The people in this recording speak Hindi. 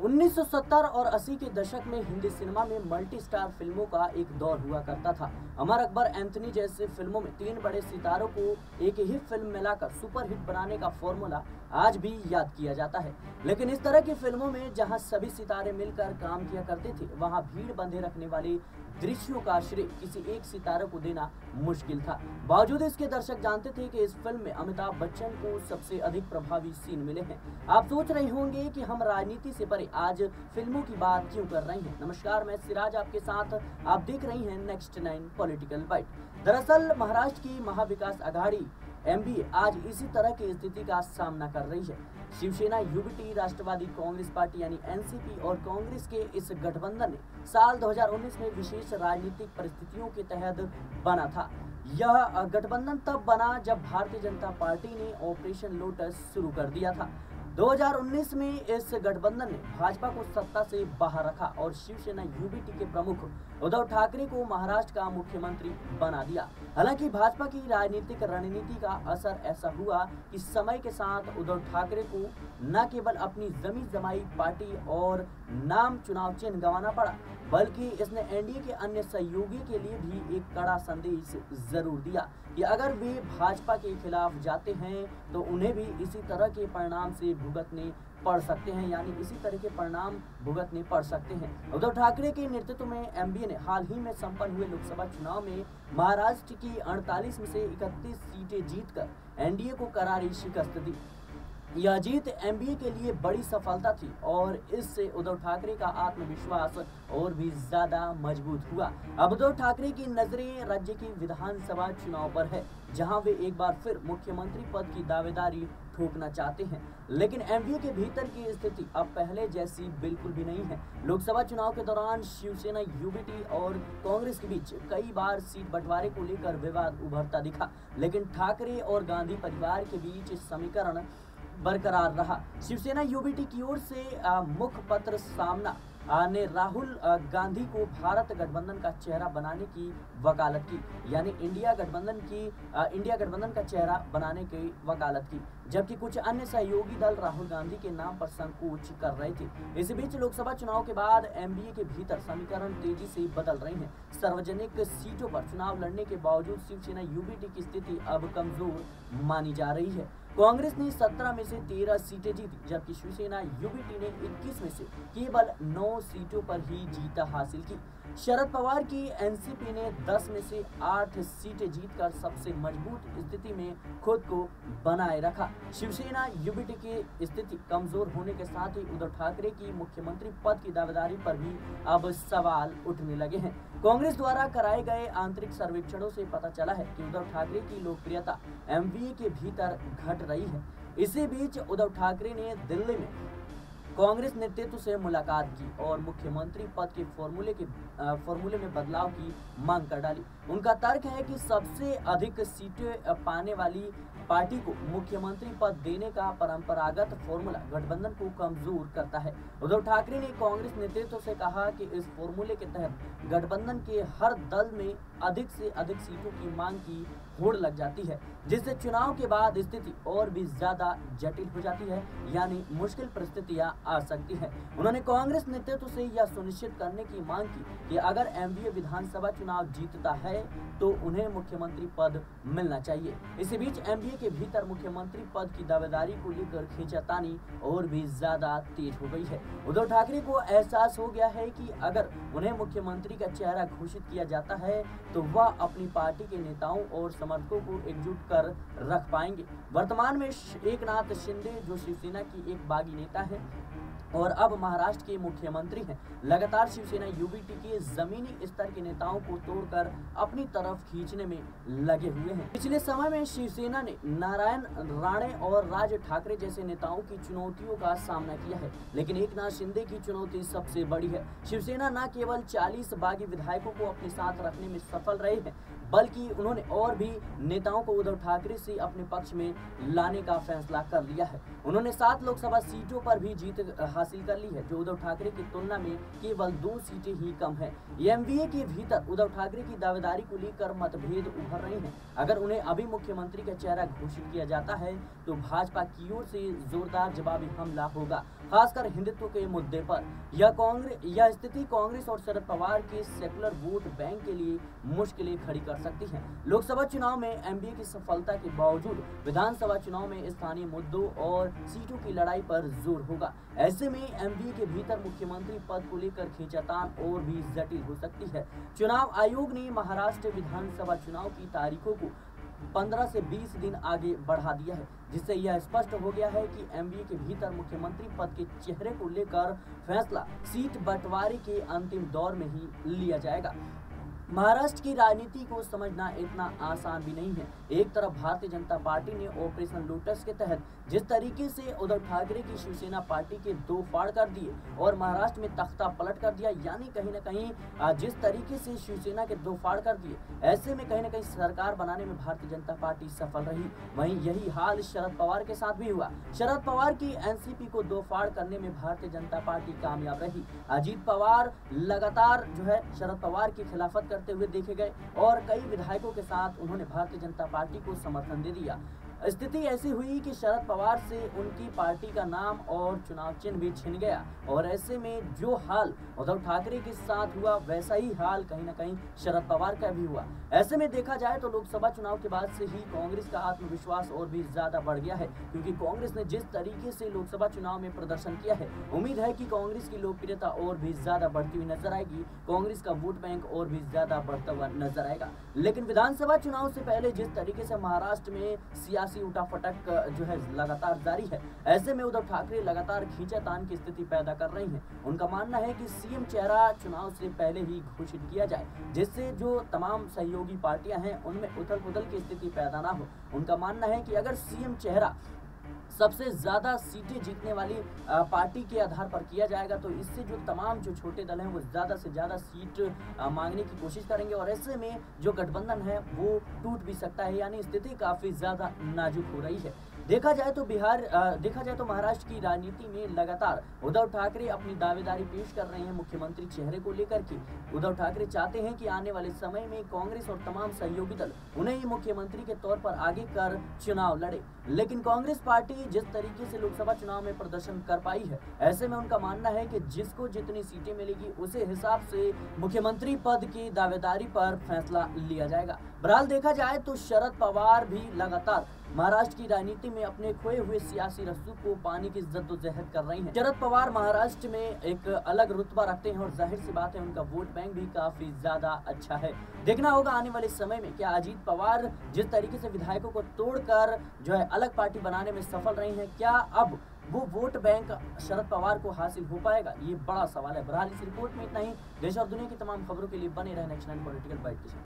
1970 और 80 के दशक में हिंदी सिनेमा में मल्टी स्टार फिल्मों का एक दौर हुआ करता था। अमर अकबर, एंथनी जैसे फिल्मों में 3 बड़े सितारों को एक ही फिल्म मिलाकर सुपरहिट बनाने का फॉर्मूला आज भी याद किया जाता है। लेकिन इस तरह की फिल्मों में जहां सभी सितारे मिलकर काम किया करते थे, वहां भीड़ बंधे रखने वाले दृश्यों का श्रेय किसी एक सितारे को देना मुश्किल था। बावजूद इसके दर्शक जानते थे कि इस फिल्म में अमिताभ बच्चन को सबसे अधिक प्रभावी सीन मिले हैं। आप सोच रहे होंगे कि हम राजनीति से परे आज फिल्मों की बात क्यों कर रहे हैं। नमस्कार, मैं सिराज आपके साथ, आप देख रही हैं नेक्स्ट 9 पॉलिटिकल बाइट। दरअसल महाराष्ट्र की महाविकास आघाड़ी एमबीए आज इसी तरह की स्थिति का सामना कर रही है। शिवसेना, यूबीटी, राष्ट्रवादी कांग्रेस पार्टी यानी एनसीपी और कांग्रेस के इस गठबंधन ने साल 2019 में विशेष राजनीतिक परिस्थितियों के तहत बना था। यह गठबंधन तब बना जब भारतीय जनता पार्टी ने ऑपरेशन लोटस शुरू कर दिया था। 2019 में इस गठबंधन ने भाजपा को सत्ता से बाहर रखा और शिवसेना यूबीटी के प्रमुख उद्धव ठाकरे को महाराष्ट्र का मुख्यमंत्री बना दिया। हालांकि भाजपा की राजनीतिक रणनीति का असर ऐसा हुआ कि समय के साथ उद्धव ठाकरे को न केवल अपनी जमी जमाई पार्टी और नाम चुनाव चिन्ह गंवाना पड़ा, बल्कि इसने एनडीए के अन्य सहयोगी के लिए भी एक कड़ा संदेश जरूर दिया कि अगर वे भाजपा के खिलाफ जाते हैं तो उन्हें भी इसी तरह के परिणाम से भुगतने पड़ सकते हैं, यानी इसी तरह के परिणाम भुगतने पड़ सकते हैं। उद्धव ठाकरे के नेतृत्व में एमबीए ने हाल ही में संपन्न हुए लोकसभा चुनाव में महाराष्ट्र की 48 में से 31 सीटें जीतकर एनडीए को करारी शिकस्त दी। यह जीत एमबीए के लिए बड़ी सफलता थी और इससे उद्धव ठाकरे का आत्मविश्वास और भी ज्यादा मजबूत हुआ। अब उद्धव ठाकरे की नजरें राज्य की विधानसभा चुनाव पर है, जहां वे एक बार फिर मुख्यमंत्री पद की दावेदारी ठोकना चाहते हैं। लेकिन एमबीए के भीतर की स्थिति अब पहले जैसी बिल्कुल भी नहीं है। लोकसभा चुनाव के दौरान शिवसेना, यूबीटी और कांग्रेस के बीच कई बार सीट बंटवारे को लेकर विवाद उभरता दिखा, लेकिन ठाकरे और गांधी परिवार के बीच समीकरण बरकरार रहा। शिवसेना यूबीटी की ओर से मुखपत्र सामना ने राहुल गांधी को भारत गठबंधन का चेहरा बनाने की वकालत की, यानी इंडिया गठबंधन का चेहरा बनाने की वकालत की, जबकि कुछ अन्य सहयोगी दल राहुल गांधी के नाम पर संकोच कर रहे थे। इस बीच लोकसभा चुनाव के बाद एमबीए के भीतर समीकरण तेजी से बदल रहे हैं। सार्वजनिक सीटों पर चुनाव लड़ने के बावजूद शिवसेना यूबीटी की स्थिति अब कमजोर मानी जा रही है। कांग्रेस ने 17 में से 13 सीटें जीती, जबकि शिवसेना यूबीटी ने 21 में से केवल 9 सीटों पर ही जीत हासिल की। शरद पवार की एनसीपी ने 10 में से 8 सीटें जीतकर सबसे मजबूत स्थिति में खुद को बनाए रखा। शिवसेना यूबीटी की स्थिति कमजोर होने के साथ ही उद्धव ठाकरे की मुख्यमंत्री पद की दावेदारी पर भी अब सवाल उठने लगे हैं। कांग्रेस द्वारा कराए गए आंतरिक सर्वेक्षणों से पता चला है कि उद्धव ठाकरे की लोकप्रियता एमबीए के भीतर घट रही है। इसी बीच उद्धव ठाकरे ने दिल्ली में कांग्रेस नेतृत्व से मुलाकात की और मुख्यमंत्री पद के फॉर्मूले में बदलाव की मांग कर डाली। उनका तर्क है कि सबसे अधिक सीटें पाने वाली पार्टी को मुख्यमंत्री पद देने का परंपरागत फॉर्मूला गठबंधन को कमजोर करता है। उद्धव ठाकरे ने कांग्रेस नेतृत्व से कहा कि इस फॉर्मूले के तहत गठबंधन के हर दल में अधिक से अधिक सीटों की मांग की होड़ लग जाती है, जिससे चुनाव के बाद स्थिति और भी ज्यादा जटिल हो जाती है, यानी मुश्किल परिस्थितियां आ सकती है। उन्होंने कांग्रेस नेतृत्व से यह सुनिश्चित करने की मांग की कि अगर एमबीए विधानसभा चुनाव जीतता है तो उन्हें मुख्यमंत्री पद मिलना चाहिए। इसी बीच एमबीए के भीतर मुख्यमंत्री पद की दावेदारी को लेकर खींचातानी और भी ज्यादा तेज हो गई है। उद्धव ठाकरे को एहसास हो गया है कि अगर उन्हें मुख्यमंत्री का चेहरा घोषित किया जाता है तो वह अपनी पार्टी के नेताओं और समर्थकों को एकजुट कर रख पाएंगे। वर्तमान में एकनाथ शिंदे, जो शिवसेना की एक बागी नेता है और अब महाराष्ट्र के मुख्यमंत्री हैं, लगातार शिवसेना यूबीटी के जमीनी स्तर के नेताओं को तोड़कर अपनी तरफ खींचने में लगे हुए हैं। पिछले समय में शिवसेना ने नारायण राणे और राज ठाकरे जैसे नेताओं की चुनौतियों का सामना किया है, लेकिन एकनाथ शिंदे की चुनौती सबसे बड़ी है। शिवसेना न केवल 40 बागी विधायकों को अपने साथ रखने में सफल रहे हैं, बल्कि उन्होंने और भी नेताओं को उद्धव ठाकरे से अपने पक्ष में लाने का फैसला कर लिया है। उन्होंने 7 लोकसभा सीटों पर भी जीत हासिल कर ली है, जो उद्धव ठाकरे की तुलना में केवल 2 सीटें ही कम है। एमवीए के भीतर उद्धव ठाकरे की दावेदारी को लेकर मतभेद उभर रहे हैं। अगर उन्हें अभी मुख्यमंत्री का चेहरा घोषित किया जाता है तो भाजपा की ओर से जोरदार जवाबी हमला होगा, खासकर हिंदुत्व के मुद्दे पर। यह स्थिति कांग्रेस और शरद पवार के सेकुलर वोट बैंक के लिए मुश्किलें खड़ी कर सकती है। लोकसभा चुनाव में एमवीए की सफलता के बावजूद विधानसभा चुनाव में स्थानीय मुद्दों और सीटों की लड़ाई पर जोर होगा। ऐसे में एमवीए के भीतर मुख्यमंत्री पद को लेकर खींचातान और भी जटिल हो सकती है। चुनाव आयोग ने महाराष्ट्र विधानसभा चुनाव की तारीखों को 15 से 20 दिन आगे बढ़ा दिया है, जिससे यह स्पष्ट हो गया है कि एमवीए के भीतर मुख्यमंत्री पद के चेहरे को लेकर फैसला सीट बंटवारे के अंतिम दौर में ही लिया जाएगा। महाराष्ट्र की राजनीति को समझना इतना आसान भी नहीं है। एक तरफ भारतीय जनता पार्टी ने ऑपरेशन लोटस के तहत जिस तरीके से उद्धव ठाकरे की शिवसेना पार्टी के 2 फाड़ कर दिए और महाराष्ट्र में तख्ता पलट कर दिया, यानी कहीं न कहीं जिस तरीके से शिवसेना के 2 फाड़ कर दिए, ऐसे में कहीं न कहीं सरकार बनाने में भारतीय जनता पार्टी सफल रही। वहीं यही हाल शरद पवार के साथ भी हुआ। शरद पवार की एनसीपी को 2 फाड़ करने में भारतीय जनता पार्टी कामयाब रही। अजीत पवार लगातार शरद पवार की खिलाफत करते हुए देखे गए और कई विधायकों के साथ उन्होंने भारतीय जनता पार्टी को समर्थन दे दिया। स्थिति ऐसी हुई कि शरद पवार से उनकी पार्टी का नाम और चुनाव चिन्ह भी छिन गया और ऐसे में जो हाल उद्धव ठाकरे के साथ हुआ वैसा ही हाल कहीं न कहीं शरद पवार का भी हुआ। ऐसे में देखा जाए तो लोकसभा चुनाव के बाद से ही कांग्रेस का आत्मविश्वास और भी ज्यादा बढ़ गया है, क्योंकि कांग्रेस ने जिस तरीके से लोकसभा चुनाव में प्रदर्शन किया है, उम्मीद है कि कांग्रेस की लोकप्रियता और भी ज्यादा बढ़ती हुई नजर आएगी। कांग्रेस का वोट बैंक और भी ज्यादा बढ़ता हुआ नजर आएगा। लेकिन विधानसभा चुनाव से पहले जिस तरीके से महाराष्ट्र में सियासी उठाफटक लगातार जारी है, ऐसे में उद्धव ठाकरे लगातार खींचातान की स्थिति पैदा कर रही हैं। उनका मानना है कि सीएम चेहरा चुनाव से पहले ही घोषित किया जाए, जिससे जो तमाम सहयोगी पार्टियां हैं उनमें उथल-पुथल की स्थिति पैदा ना हो। उनका मानना है कि अगर सीएम चेहरा सबसे ज्यादा सीटें जीतने वाली पार्टी के आधार पर किया जाएगा तो इससे जो तमाम जो छोटे दल हैं वो ज्यादा से ज्यादा सीट मांगने की कोशिश करेंगे और ऐसे में जो गठबंधन है वो टूट भी सकता है, यानी स्थिति काफी ज्यादा नाजुक हो रही है। देखा जाए तो महाराष्ट्र की राजनीति में लगातार उद्धव ठाकरे अपनी दावेदारी पेश कर रहे हैं मुख्यमंत्री चेहरे को लेकर के। उद्धव ठाकरे चाहते हैं कि आने वाले समय में कांग्रेस और तमाम सहयोगी दल उन्हें ही मुख्यमंत्री के तौर पर आगे कर चुनाव लड़े, लेकिन कांग्रेस पार्टी जिस तरीके से लोकसभा चुनाव में प्रदर्शन कर पाई है, ऐसे में उनका मानना है कि जिसको जितनी सीटें मिलेगी उसी हिसाब से मुख्यमंत्री पद की दावेदारी पर फैसला लिया जाएगा। बहरहाल देखा जाए तो शरद पवार भी लगातार महाराष्ट्र की राजनीति में अपने खोए हुए सियासी रसूख को पाने की जद्दोजहद कर रही हैं। शरद पवार महाराष्ट्र में एक अलग रुतबा रखते हैं और जाहिर सी बात है उनका वोट बैंक भी काफी ज्यादा अच्छा है। देखना होगा आने वाले समय में क्या अजीत पवार जिस तरीके से विधायकों को तोड़कर अलग पार्टी बनाने में सफल रही हैं, क्या अब वो वोट बैंक शरद पवार को हासिल हो पाएगा, ये बड़ा सवाल है। बहरहाल इस रिपोर्ट में इतना ही। देश और दुनिया की तमाम खबरों के लिए बने रहे नेक्स्ट 9 पॉलिटिकल बाइट के साथ।